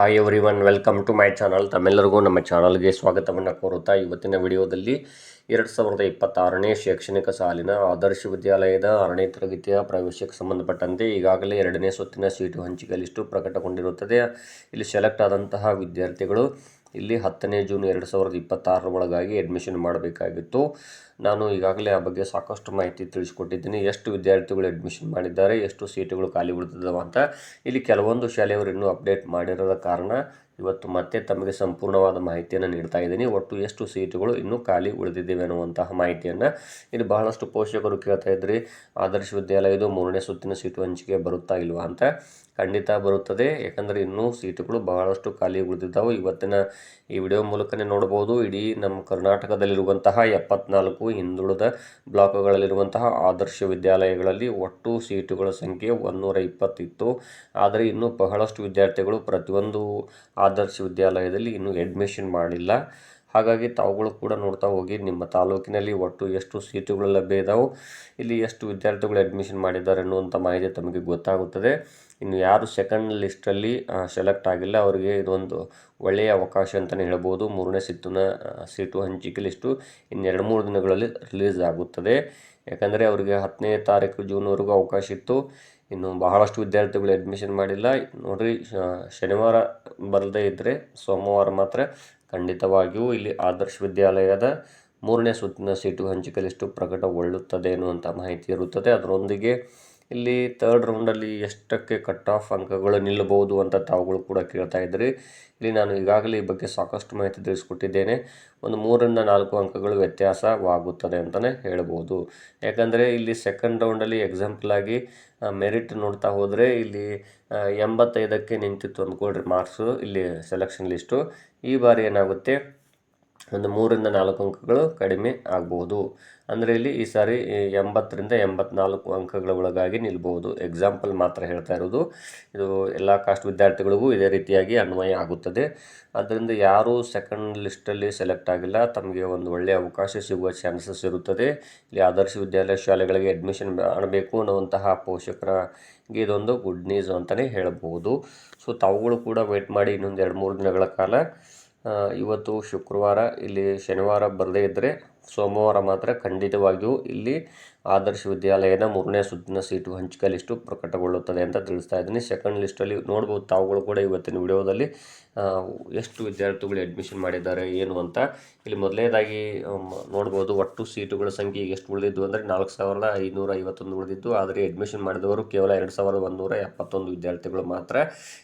Hi everyone, welcome to my channel. ತಮ್ಮೆಲ್ಲರಿಗೂ ನಮ್ಮ ಚಾನಲ್ಗೆ ಸ್ವಾಗತವನ್ನು ಕೋರುತ್ತಾ ಇವತ್ತಿನ ವಿಡಿಯೋದಲ್ಲಿ 2026ನೇ ಶೈಕ್ಷಣಿಕ ಸಾಲಿನ ಆದರ್ಶ ವಿದ್ಯಾಲಯದ 6ನೇ ತರಗತಿಯ ಪ್ರವೇಶಕ್ಕೆ ಸಂಬಂಧಪಟ್ಟಂತೆ ಈಗಾಗಲೇ 2ನೇ ಸುತ್ತಿನ ಸೀಟು ಹಂಚಿಕೆ ಲಿಸ್ಟು ಪ್ರಕಟಗೊಂಡಿರುತ್ತದೆ. ಇಲ್ಲಿ ಸೆಲೆಕ್ಟ್ ಆದಂತಹ ವಿದ್ಯಾರ್ಥಿಗಳು ಇಲ್ಲಿ 10ನೇ ಜೂನ್ 2026 ಒಳಗಾಗಿ ಅಡ್ಮಿಷನ್ ಮಾಡಬೇಕಾಗಿತ್ತು. ನಾನು ಈಗಾಗಲೇ ಆ ಬಗ್ಗೆ ಸಾಕಷ್ಟು ಮಾಹಿತಿ ತಿಳಿಸ್ಕೊಟ್ಟಿದ್ದೀನಿ. ಎಷ್ಟು ವಿದ್ಯಾರ್ಥಿಗಳು ಅಡ್ಮಿಷನ್ ಮಾಡಿದ್ದಾರೆ, ಎಷ್ಟು ಸೀಟುಗಳು ಖಾಲಿ ಉಳಿದಿದ್ದಾವೆ ಅಂತ. ಇಲ್ಲಿ ಕೆಲವೊಂದು ಶಾಲೆಯವರು ಇನ್ನೂ ಅಪ್ಡೇಟ್ ಮಾಡಿರೋದ ಕಾರಣ ಇವತ್ತು ಮತ್ತೆ ತಮಗೆ ಸಂಪೂರ್ಣವಾದ ಮಾಹಿತಿಯನ್ನು ನೀಡ್ತಾ ಇದ್ದೀನಿ. ಒಟ್ಟು ಎಷ್ಟು ಸೀಟುಗಳು ಇನ್ನೂ ಖಾಲಿ ಉಳಿದಿದ್ದೇವೆ ಅನ್ನುವಂತಹ ಮಾಹಿತಿಯನ್ನು ಇಲ್ಲಿ ಬಹಳಷ್ಟು ಪೋಷಕರು ಕೇಳ್ತಾ ಇದ್ರಿ, ಆದರ್ಶ ವಿದ್ಯಾಲಯದ 3ನೇ ಸುತ್ತಿನ ಸೀಟು ಹಂಚಿಕೆ ಬರುತ್ತಾ ಇಲ್ವಾ ಅಂತ. ಖಂಡಿತ ಬರುತ್ತದೆ, ಯಾಕಂದರೆ ಇನ್ನೂ ಸೀಟುಗಳು ಬಹಳಷ್ಟು ಖಾಲಿ ಉಳಿದಿದ್ದಾವೆ. ಇವತ್ತಿನ ಈ ವಿಡಿಯೋ ಮೂಲಕನೇ ನೋಡ್ಬೋದು. ಇಡೀ ನಮ್ಮ ಕರ್ನಾಟಕದಲ್ಲಿರುವಂತಹ 74 ಹಿಂದುಳಿದ ಬ್ಲಾಕ್ಗಳಲ್ಲಿರುವಂತಹ ಆದರ್ಶ ವಿದ್ಯಾಲಯಗಳಲ್ಲಿ ಒಟ್ಟು ಸೀಟುಗಳ ಸಂಖ್ಯೆ 120 ಇತ್ತು. ಆದರೆ ಇನ್ನೂ ಬಹಳಷ್ಟು ವಿದ್ಯಾರ್ಥಿಗಳು ಪ್ರತಿಯೊಂದು ಆದರ್ಶ ವಿದ್ಯಾಲಯದಲ್ಲಿ ಇನ್ನೂ ಅಡ್ಮಿಷನ್ ಮಾಡಿಲ್ಲ. ಹಾಗಾಗಿ ತಾವುಗಳು ಕೂಡ ನೋಡ್ತಾ ಹೋಗಿ ನಿಮ್ಮ ತಾಲೂಕಿನಲ್ಲಿ ಒಟ್ಟು ಎಷ್ಟು ಸೀಟುಗಳು ಲಭ್ಯ ಇದ್ದಾವೆ, ಇಲ್ಲಿ ಎಷ್ಟು ವಿದ್ಯಾರ್ಥಿಗಳು ಅಡ್ಮಿಷನ್ ಮಾಡಿದ್ದಾರೆ ಅನ್ನುವಂಥ ಮಾಹಿತಿ ತಮಗೆ ಗೊತ್ತಾಗುತ್ತದೆ. ಇನ್ನು ಯಾರು ಸೆಕೆಂಡ್ ಲಿಸ್ಟಲ್ಲಿ ಸೆಲೆಕ್ಟ್ ಆಗಿಲ್ಲ ಅವರಿಗೆ ಇದೊಂದು ಒಳ್ಳೆಯ ಅವಕಾಶ ಅಂತಲೇ ಹೇಳ್ಬೋದು. 3ನೇ ಸುತ್ತಿನ ಸೀಟು ಹಂಚಿಕೆ ಲಿಸ್ಟು ಇನ್ನು 2-3 ದಿನಗಳಲ್ಲಿ ರಿಲೀಸ್ ಆಗುತ್ತದೆ. ಯಾಕಂದರೆ ಅವರಿಗೆ 10ನೇ ತಾರೀಕು ಜೂನ್ವರೆಗೂ ಅವಕಾಶ ಇತ್ತು. ಇನ್ನು ಬಹಳಷ್ಟು ವಿದ್ಯಾರ್ಥಿಗಳು ಅಡ್ಮಿಷನ್ ಮಾಡಿಲ್ಲ. ನೋಡಿರಿ, ಶನಿವಾರ ಬರದೇ ಇದ್ದರೆ ಸೋಮವಾರ ಮಾತ್ರ ಖಂಡಿತವಾಗಿಯೂ ಇಲ್ಲಿ ಆದರ್ಶ ವಿದ್ಯಾಲಯದ 3ನೇ ಸುತ್ತಿನ ಸೀಟು ಹಂಚಿಕೆ ಲಿಸ್ಟು ಪ್ರಕಟಗೊಳ್ಳುತ್ತದೆ ಅನ್ನುವಂಥ ಮಾಹಿತಿ ಇರುತ್ತದೆ. ಅದರೊಂದಿಗೆ ಇಲ್ಲಿ ಥರ್ಡ್ ರೌಂಡಲ್ಲಿ ಎಷ್ಟಕ್ಕೆ ಕಟ್ ಆಫ್ ಅಂಕಗಳು ನಿಲ್ಲಬಹುದು ಅಂತ ತಾವುಗಳು ಕೂಡ ಕೇಳ್ತಾ ಇದ್ರಿ. ಇಲ್ಲಿ ನಾನು ಈಗಾಗಲೇ ಈ ಬಗ್ಗೆ ಸಾಕಷ್ಟು ಮಾಹಿತಿ ತಿಳಿಸ್ಕೊಟ್ಟಿದ್ದೇನೆ. ಒಂದು 3ರಿಂದ 4 ಅಂಕಗಳು ವ್ಯತ್ಯಾಸವಾಗುತ್ತದೆ ಅಂತಲೇ ಹೇಳ್ಬೋದು. ಯಾಕಂದರೆ ಇಲ್ಲಿ ಸೆಕೆಂಡ್ ರೌಂಡಲ್ಲಿ ಎಕ್ಸಾಂಪಲ್ ಆಗಿ ಮೆರಿಟ್ ನೋಡ್ತಾ ಹೋದರೆ ಇಲ್ಲಿ 85ಕ್ಕೆ ನಿಂತಿತ್ತು ಅಂದ್ಕೊಳ್ರಿ ಮಾರ್ಕ್ಸು ಇಲ್ಲಿ ಸೆಲೆಕ್ಷನ್ ಲಿಸ್ಟು. ಈ ಬಾರಿ ಏನಾಗುತ್ತೆ, ಒಂದು 3ರಿಂದ 4 ಅಂಕಗಳು ಕಡಿಮೆ ಆಗ್ಬೋದು. ಅಂದರೆ ಇಲ್ಲಿ ಈ ಸಾರಿ 80ರಿಂದ 84 ಅಂಕಗಳ ಒಳಗಾಗಿ ನಿಲ್ಬೋದು. ಎಕ್ಸಾಂಪಲ್ ಮಾತ್ರ ಹೇಳ್ತಾ ಇರೋದು. ಇದು ಎಲ್ಲ ಕಾಸ್ಟ್ ವಿದ್ಯಾರ್ಥಿಗಳಿಗೂ ಇದೇ ರೀತಿಯಾಗಿ ಅನ್ವಯ ಆಗುತ್ತದೆ. ಆದ್ದರಿಂದ ಯಾರು ಸೆಕೆಂಡ್ ಲಿಸ್ಟಲ್ಲಿ ಸೆಲೆಕ್ಟ್ ಆಗಿಲ್ಲ ತಮಗೆ ಒಂದು ಒಳ್ಳೆಯ ಅವಕಾಶ ಸಿಗುವ ಚಾನ್ಸಸ್ ಇರುತ್ತದೆ. ಇಲ್ಲಿ ಆದರ್ಶ ವಿದ್ಯಾಲಯ ಶಾಲೆಗಳಿಗೆ ಅಡ್ಮಿಷನ್ ಮಾಡಬೇಕು ಅನ್ನುವಂತಹ ಪೋಷಕರಿಗೆ ಇದೊಂದು ಗುಡ್ ನ್ಯೂಸ್ ಅಂತಲೇ ಹೇಳ್ಬೋದು. ಸೊ ತಾವುಗಳು ಕೂಡ ವೇಟ್ ಮಾಡಿ ಇನ್ನೊಂದು 2-3 ದಿನಗಳ ಕಾಲ. ಇವತ್ತು ಶುಕ್ರವಾರ, ಇಲ್ಲಿ ಶನಿವಾರ ಬರದೇ ಇದ್ದರೆ ಸೋಮವಾರ ಮಾತ್ರ ಖಂಡಿತವಾಗಿಯೂ ಇಲ್ಲಿ ಆದರ್ಶ ವಿದ್ಯಾಲಯದ 3ನೇ ಸುತ್ತಿನ ಸೀಟು ಹಂಚಿಕೆ ಲಿಸ್ಟು ಪ್ರಕಟಗೊಳ್ಳುತ್ತದೆ ಅಂತ ತಿಳಿಸ್ತಾ ಇದ್ದೀನಿ. ಸೆಕೆಂಡ್ ಲಿಸ್ಟಲ್ಲಿ ನೋಡ್ಬೋದು ತಾವುಗಳು ಕೂಡ ಇವತ್ತಿನ ವಿಡಿಯೋದಲ್ಲಿ ಎಷ್ಟು ವಿದ್ಯಾರ್ಥಿಗಳು ಅಡ್ಮಿಷನ್ ಮಾಡಿದ್ದಾರೆ ಏನು ಅಂತ. ಇಲ್ಲಿ ಮೊದಲನೇದಾಗಿ ನೋಡ್ಬೋದು ಒಟ್ಟು ಸೀಟುಗಳ ಸಂಖ್ಯೆ ಎಷ್ಟು ಉಳಿದಿದ್ದು ಅಂದರೆ 4551 ಉಳಿದಿದ್ದು. ಆದರೆ ಅಡ್ಮಿಷನ್ ಮಾಡಿದವರು ಕೇವಲ 2171 ವಿದ್ಯಾರ್ಥಿಗಳು ಮಾತ್ರ.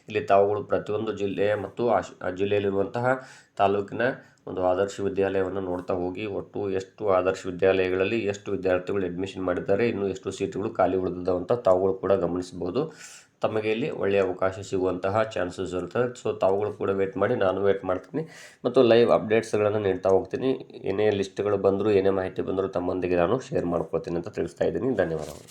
ಇಲ್ಲಿ ತಾವುಗಳು ಪ್ರತಿಯೊಂದು ಜಿಲ್ಲೆ ಮತ್ತು ಆ ಜಿಲ್ಲೆಯಲ್ಲಿರುವಂತಹ ತಾಲೂಕಿನ ಒಂದು ಆದರ್ಶ ವಿದ್ಯಾಲಯವನ್ನು ನೋಡ್ತಾ ಹೋಗಿ ಒಟ್ಟು ಎಷ್ಟು ಆದರ್ಶ ವಿದ್ಯಾಲಯಗಳಲ್ಲಿ ಎಷ್ಟು ವಿದ್ಯಾರ್ಥಿಗಳು ಅಡ್ಮಿಷನ್ ಮಾಡಿದ್ದಾರೆ, ಇನ್ನೂ ಎಷ್ಟು ಸೀಟುಗಳು ಖಾಲಿ ಉಳಿದಿದ್ದಾವೆ ಅಂತ ತಾವುಗಳು ಕೂಡ ಗಮನಿಸ್ಬೋದು. ತಮಗೆ ಇಲ್ಲಿ ಒಳ್ಳೆಯ ಅವಕಾಶ ಸಿಗುವಂತಹ ಚಾನ್ಸಸ್ ಇರ್ತದೆ. ಸೊ ತಾವುಗಳು ಕೂಡ ವೇಟ್ ಮಾಡಿ, ನಾನು ವೇಟ್ ಮಾಡ್ತೀನಿ ಮತ್ತು ಲೈವ್ ಅಪ್ಡೇಟ್ಸ್ಗಳನ್ನು ನೀಡ್ತಾ ಹೋಗ್ತೀನಿ. ಏನೇ ಲಿಸ್ಟ್ಗಳು ಬಂದರೂ ಏನೇ ಮಾಹಿತಿ ಬಂದರೂ ತಮ್ಮೊಂದಿಗೆ ನಾನು ಶೇರ್ ಮಾಡ್ಕೊಳ್ತೀನಿ ಅಂತ ತಿಳಿಸ್ತಾ ಇದ್ದೀನಿ. ಧನ್ಯವಾದಗಳು.